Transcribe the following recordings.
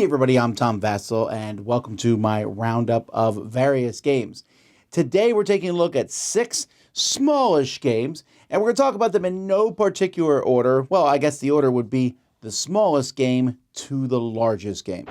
everybody, I'm Tom Vasel, and welcome to my roundup of various games. Today we're taking a look at 6 smallish games, and we're going to talk about them in no particular order. Well, I guess the order would be the smallest game to the largest game.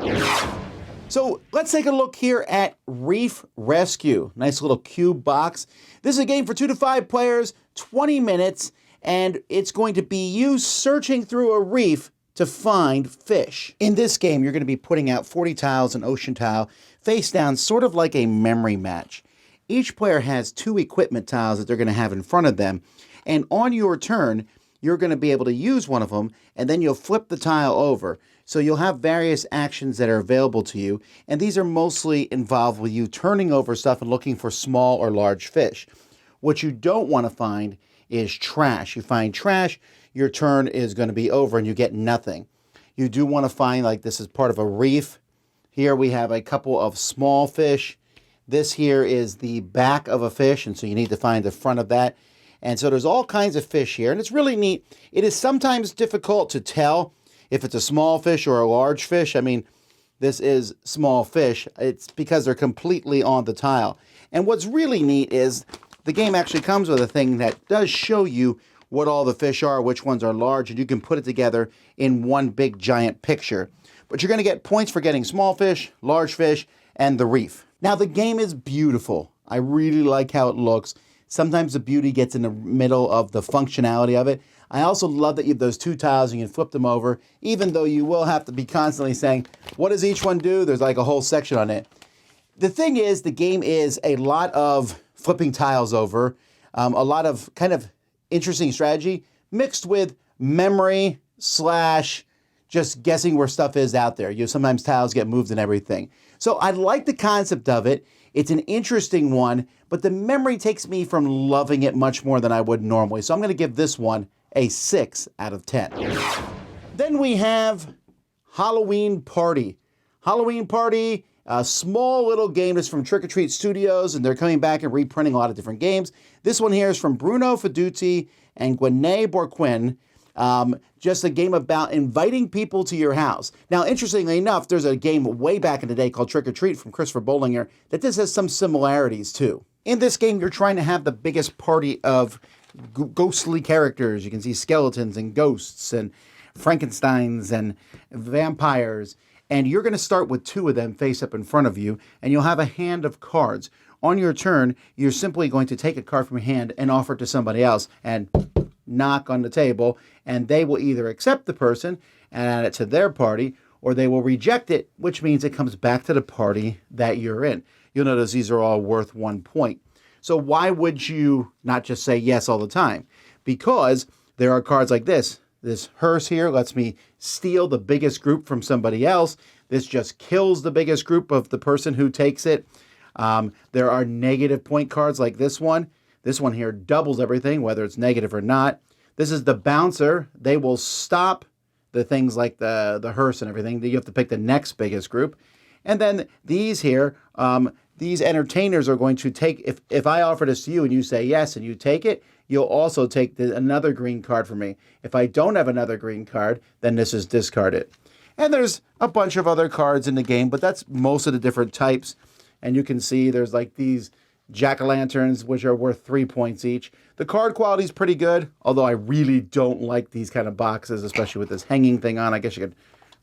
So let's take a look here at Reef Rescue. Nice little cube box. This is a game for 2 to 5 players, 20 minutes, and it's going to be you searching through a reef to find fish. In this game, you're going to be putting out 40 tiles, an ocean tile, face down, sort of like a memory match. Each player has 2 equipment tiles that they're going to have in front of them, and on your turn, you're going to be able to use one of them, and then you'll flip the tile over. So you'll have various actions that are available to you, and these are mostly involved with you turning over stuff and looking for small or large fish. What you don't want to find is trash. You find trash, your turn is going to be over and you get nothing. You do want to find, like, this is part of a reef. Here we have a couple of small fish. This here is the back of a fish, and so you need to find the front of that. And so there's all kinds of fish here, and it's really neat. It is sometimes difficult to tell if it's a small fish or a large fish. I mean, this is small fish. It's because they're completely on the tile. And what's really neat is the game actually comes with a thing that does show you what all the fish are, which ones are large, and you can put it together in one big giant picture. But you're going to get points for getting small fish, large fish, and the reef. Now, the game is beautiful. I really like how it looks. Sometimes the beauty gets in the middle of the functionality of it. I also love that you have those 2 tiles and you can flip them over, even though you will have to be constantly saying, what does each one do? There's like a whole section on it. The thing is, the game is a lot of flipping tiles over, a lot of kind of interesting strategy mixed with memory / just guessing where stuff is out there. Sometimes tiles get moved and everything. So I like the concept of it. It's an interesting one, but the memory takes me from loving it much more than I would normally. So I'm going to give this one a 6 out of 10. Then we have Halloween Party. Halloween Party, a small little game that's from Trick or Treat Studios, and they're coming back and reprinting a lot of different games. This one here is from Bruno Feduzzi and Gwenae Borquin. Just a game about inviting people to your house. Now, interestingly enough, there's a game way back in the day called Trick or Treat from Christopher Bollinger that this has some similarities too. In this game, you're trying to have the biggest party of ghostly characters. You can see skeletons and ghosts and Frankensteins and vampires. And you're going to start with 2 of them face up in front of you, and you'll have a hand of cards. On your turn, you're simply going to take a card from your hand and offer it to somebody else and knock on the table, and they will either accept the person and add it to their party, or they will reject it, which means it comes back to the party that you're in. You'll notice these are all worth 1 point. So why would you not just say yes all the time? Because there are cards like this. This hearse here lets me steal the biggest group from somebody else. This just kills the biggest group of the person who takes it. There are negative point cards like this one. This one here doubles everything, whether it's negative or not. This is the bouncer. They will stop the things like the hearse and everything. You have to pick the next biggest group. And then these here, these entertainers are going to take, if I offer this to you and you say yes and you take it, you'll also take another green card from me. If I don't have another green card, then this is discarded. And there's a bunch of other cards in the game, but that's most of the different types. And you can see there's like these jack-o'-lanterns, which are worth 3 points each. The card quality is pretty good, although I really don't like these kind of boxes, especially with this hanging thing on. I guess you could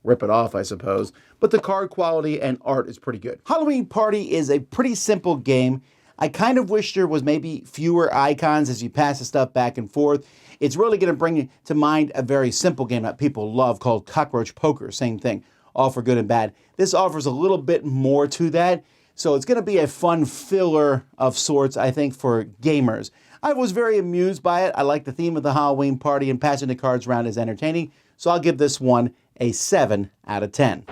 rip it off, I suppose. But the card quality and art is pretty good. Halloween Party is a pretty simple game. I kind of wish there was maybe fewer icons as you pass the stuff back and forth. It's really going to bring to mind a very simple game that people love called Cockroach Poker. Same thing, all for good and bad. This offers a little bit more to that. So it's going to be a fun filler of sorts, I think, for gamers. I was very amused by it. I like the theme of the Halloween Party, and passing the cards around is entertaining. So I'll give this one a 7 out of 10.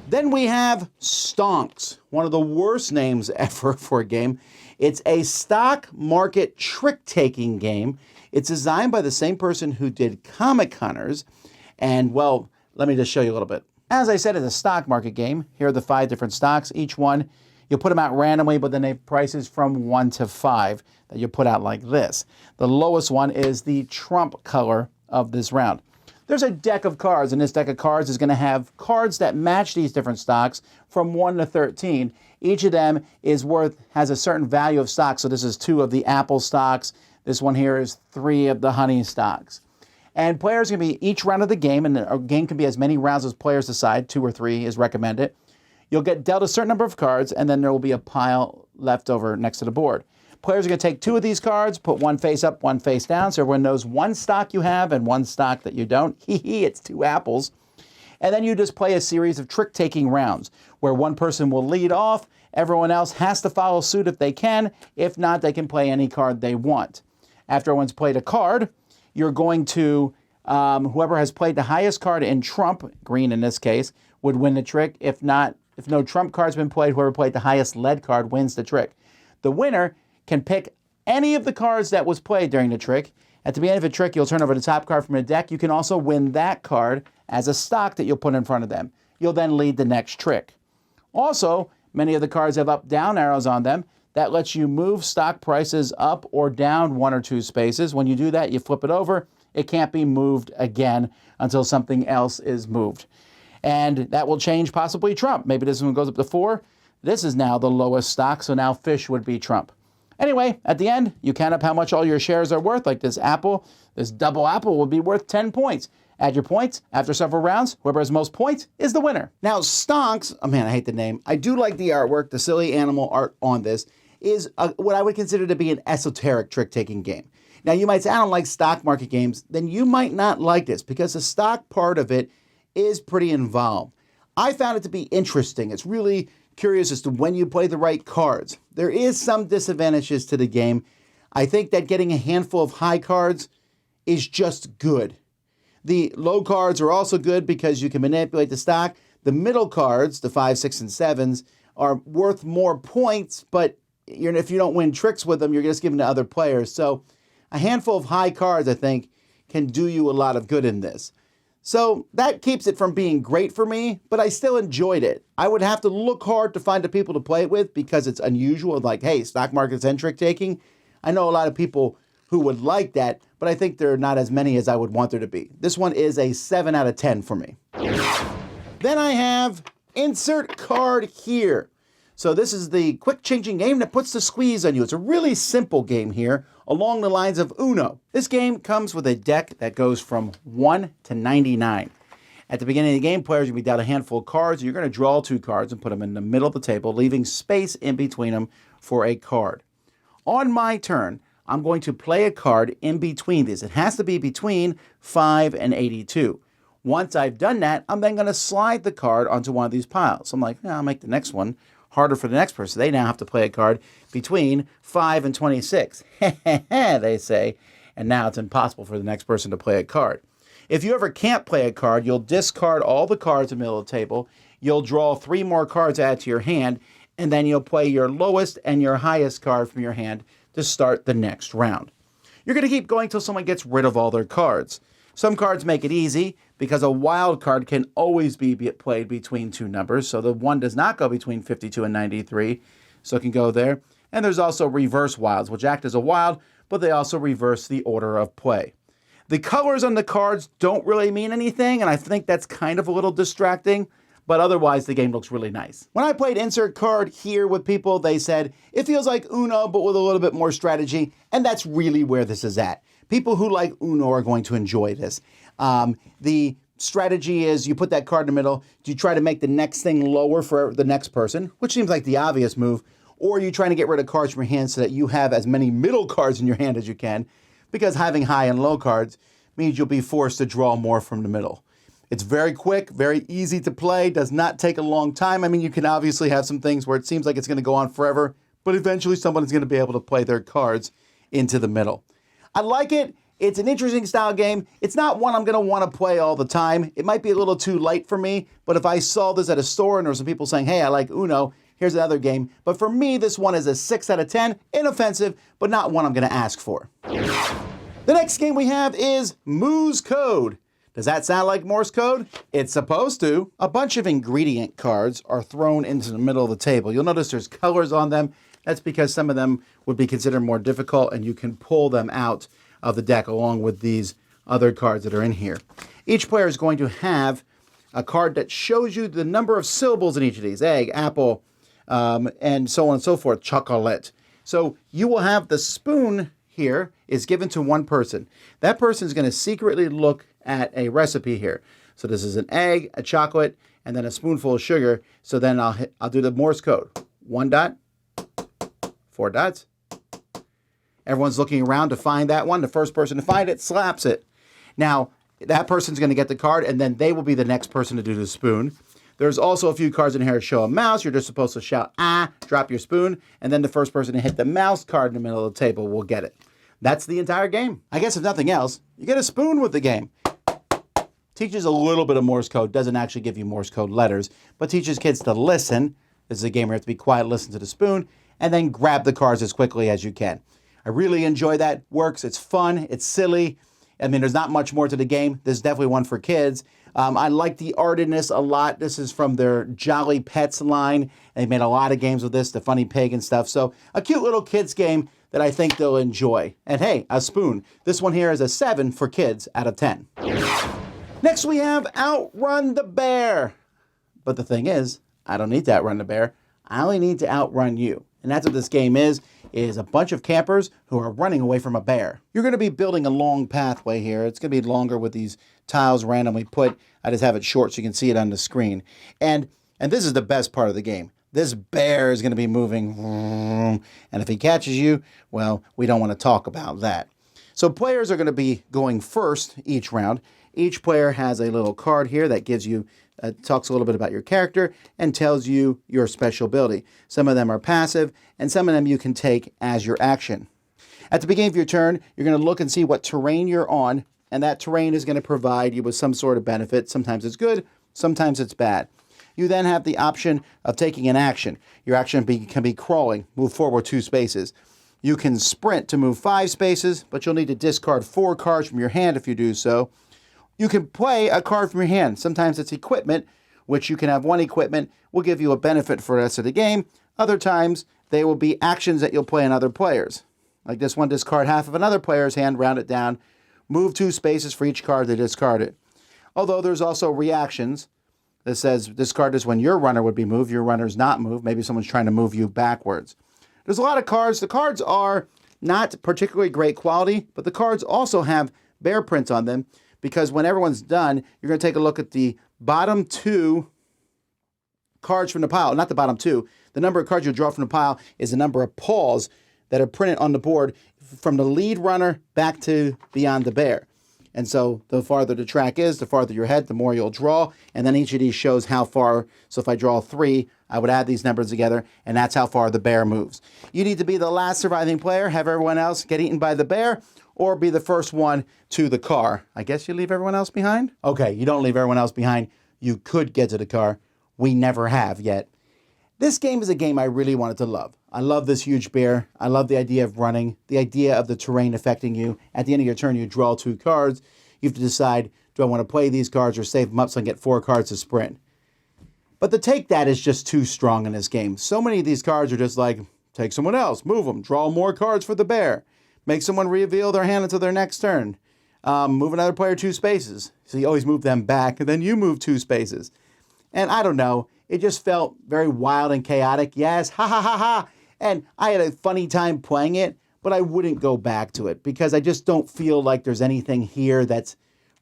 Then we have Stonks, one of the worst names ever for a game. It's a stock market trick-taking game. It's designed by the same person who did Comic Hunters. And, well, let me just show you a little bit. As I said, it's a stock market game. Here are the 5 different stocks. Each one, you'll put them out randomly, but then they have prices from 1 to 5 that you put out like this. The lowest one is the trump color of this round. There's a deck of cards, and this deck of cards is going to have cards that match these different stocks from 1 to 13. Each of them has a certain value of stock. So this is 2 of the apple stocks. This one here is 3 of the honey stocks. And players are going to be each round of the game, and a game can be as many rounds as players decide. 2 or 3 is recommended. You'll get dealt a certain number of cards, and then there will be a pile left over next to the board. Players are going to take 2 of these cards, put one face up, one face down, so everyone knows one stock you have and one stock that you don't. It's 2 apples. And then you just play a series of trick-taking rounds, where one person will lead off, everyone else has to follow suit if they can. If not, they can play any card they want. After everyone's played a card, you're going to, whoever has played the highest card in trump, green in this case, would win the trick. If not, if no trump card's been played, whoever played the highest lead card wins the trick. The winner can pick any of the cards that was played during the trick. At the beginning of a trick, you'll turn over the top card from the deck. You can also win that card as a stock that you'll put in front of them. You'll then lead the next trick. Also, many of the cards have up-down arrows on them. That lets you move stock prices up or down 1 or 2 spaces. When you do that, you flip it over. It can't be moved again until something else is moved. And that will change possibly trump. Maybe this one goes up to 4. This is now the lowest stock, so now fish would be trump. Anyway, at the end, you count up how much all your shares are worth. Like this apple, this double apple will be worth 10 points. Add your points. After several rounds, whoever has most points is the winner. Now, Stonks, oh man, I hate the name. I do like the artwork. The silly animal art on this is what I would consider to be an esoteric trick-taking game. Now, you might say, I don't like stock market games. Then you might not like this because the stock part of it is pretty involved. I found it to be interesting. It's really curious as to when you play the right cards. There is some disadvantages to the game. I think that getting a handful of high cards is just good. The low cards are also good because you can manipulate the stock. The middle cards, the 5, 6, and 7s, are worth more points, but if you don't win tricks with them, you're just giving to other players. So a handful of high cards, I think, can do you a lot of good in this. So that keeps it from being great for me, but I still enjoyed it. I would have to look hard to find the people to play it with because it's unusual. Like, hey, stock market's and trick taking. I know a lot of people who would like that, but I think there are not as many as I would want there to be. This one is a 7 out of 10 for me. Then I have insert card here. So this is the quick changing game that puts the squeeze on you. It's a really simple game here along the lines of Uno. This game comes with a deck that goes from 1 to 99. At the beginning of the game, players are going to be dealt a handful of cards. You're going to draw 2 cards and put them in the middle of the table, leaving space in between them for a card. On my turn, I'm going to play a card in between these. It has to be between 5 and 82. Once I've done that, I'm then going to slide the card onto one of these piles. I'm like, I'll make the next one harder for the next person. They now have to play a card between 5 and 26. They say. And now it's impossible for the next person to play a card. If you ever can't play a card, you'll discard all the cards in the middle of the table. You'll draw 3 more cards added to your hand, and then you'll play your lowest and your highest card from your hand to start the next round. You're going to keep going until someone gets rid of all their cards. Some cards make it easy because a wild card can always be played between 2 numbers. So the 1 does not go between 52 and 93, so it can go there. And there's also reverse wilds, which act as a wild, but they also reverse the order of play. The colors on the cards don't really mean anything, and I think that's kind of a little distracting, but otherwise the game looks really nice. When I played insert card here with people, they said, it feels like Uno, but with a little bit more strategy, and that's really where this is at. People who like Uno are going to enjoy this. The strategy is you put that card in the middle, you try to make the next thing lower for the next person, which seems like the obvious move, or you're trying to get rid of cards from your hand so that you have as many middle cards in your hand as you can, because having high and low cards means you'll be forced to draw more from the middle. It's very quick, very easy to play, does not take a long time. I mean, you can obviously have some things where it seems like it's going to go on forever, but eventually someone's going to be able to play their cards into the middle. I like it. It's an interesting style game. It's not one I'm going to want to play all the time. It might be a little too light for me, but if I saw this at a store and there were some people saying, hey, I like Uno, here's another game. But for me, this one is a 6 out of 10, inoffensive, but not one I'm going to ask for. The next game we have is Moo's Code. Does that sound like Morse code? It's supposed to. A bunch of ingredient cards are thrown into the middle of the table. You'll notice there's colors on them. That's because some of them would be considered more difficult, and you can pull them out of the deck along with these other cards that are in here. Each player is going to have a card that shows you the number of syllables in each of these. Egg, apple, and so on and so forth. Chocolate. So you will have the spoon here is given to one person. That person is going to secretly look at a recipe here. So this is an egg, a chocolate, and then a spoonful of sugar. So then I'll do the Morse code. 1 dot, 4 dots. Everyone's looking around to find that one. The first person to find it slaps it. Now, that person's going to get the card, and then they will be the next person to do the spoon. There's also a few cards in here to show a mouse. You're just supposed to shout, ah, drop your spoon, and then the first person to hit the mouse card in the middle of the table will get it. That's the entire game. I guess if nothing else, you get a spoon with the game. Teaches a little bit of Morse code. Doesn't actually give you Morse code letters, but teaches kids to listen. This is a game where you have to be quiet, listen to the spoon, and then grab the cards as quickly as you can. I really enjoy that. Works. It's fun. It's silly. I mean, there's not much more to the game. There's definitely one for kids. I like the artiness a lot. This is from their Jolly Pets line. They made a lot of games with this, the Funny Pig and stuff. So a cute little kids game that I think they'll enjoy. And hey, a spoon. This one here is a 7 for kids out of 10. Next we have Outrun the Bear. But the thing is, I don't need to outrun the bear. I only need to outrun you. And that's what this game is a bunch of campers who are running away from a bear. You're going to be building a long pathway here. It's going to be longer with these tiles randomly put. I just have it short so you can see it on the screen. And this is the best part of the game. This bear is going to be moving. And if he catches you, well, we don't want to talk about that. So players are going to be going first each round. Each player has a little card here that gives you talks a little bit about your character and tells you your special ability. Some of them are passive, and some of them you can take as your action. At the beginning of your turn, you're going to look and see what terrain you're on, and that terrain is going to provide you with some sort of benefit. Sometimes it's good, sometimes it's bad. You then have the option of taking an action. Your action can be crawling, move forward 2 spaces. You can sprint to move 5 spaces, but you'll need to discard 4 cards from your hand if you do so. You can play a card from your hand. Sometimes it's equipment, which you can have one equipment, will give you a benefit for the rest of the game. Other times, they will be actions that you'll play on other players. Like this one, discard half of another player's hand, round it down, move 2 spaces for each card they discarded. Although there's also reactions that says discard is when your runner would be moved, your runner's not moved. Maybe someone's trying to move you backwards. There's a lot of cards. The cards are not particularly great quality, but the cards also have bear prints on them. Because when everyone's done, you're going to take a look at the bottom 2 cards from the pile. Not the bottom 2. The number of cards you'll draw from the pile is the number of paws that are printed on the board from the lead runner back to beyond the bear. And so the farther the track is, the farther your head, the more you'll draw. And then each of these shows how far. So if I draw 3, I would add these numbers together, and that's how far the bear moves. You need to be the last surviving player, have everyone else get eaten by the bear, or be the first one to the car. I guess you leave everyone else behind? Okay, you don't leave everyone else behind. You could get to the car. We never have yet. This game is a game I really wanted to love. I love this huge bear. I love the idea of running, the idea of the terrain affecting you. At the end of your turn, you draw 2 cards. You have to decide, do I want to play these cards or save them up so I can get 4 cards to sprint? But the take that is just too strong in this game. So many of these cards are just like, take someone else, move them, draw more cards for the bear. Make someone reveal their hand until their next turn. Move another player 2 spaces. So you always move them back, and then you move 2 spaces. And I don't know. It just felt very wild and chaotic. Yes, ha ha ha ha. And I had a funny time playing it, but I wouldn't go back to it because I just don't feel like there's anything here that's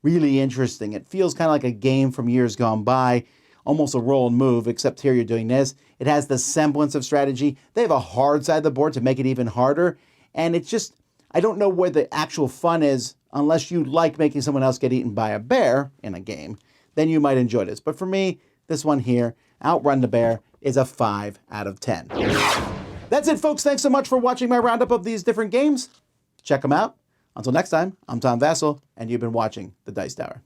really interesting. It feels kind of like a game from years gone by, almost a roll and move, except here you're doing this. It has the semblance of strategy. They have a hard side of the board to make it even harder. And it's just, I don't know where the actual fun is unless you like making someone else get eaten by a bear in a game. Then you might enjoy this. But for me, this one here, Outrun the Bear, is a 5 out of 10. That's it, folks. Thanks so much for watching my roundup of these different games. Check them out. Until next time, I'm Vasel, and you've been watching The Dice Tower.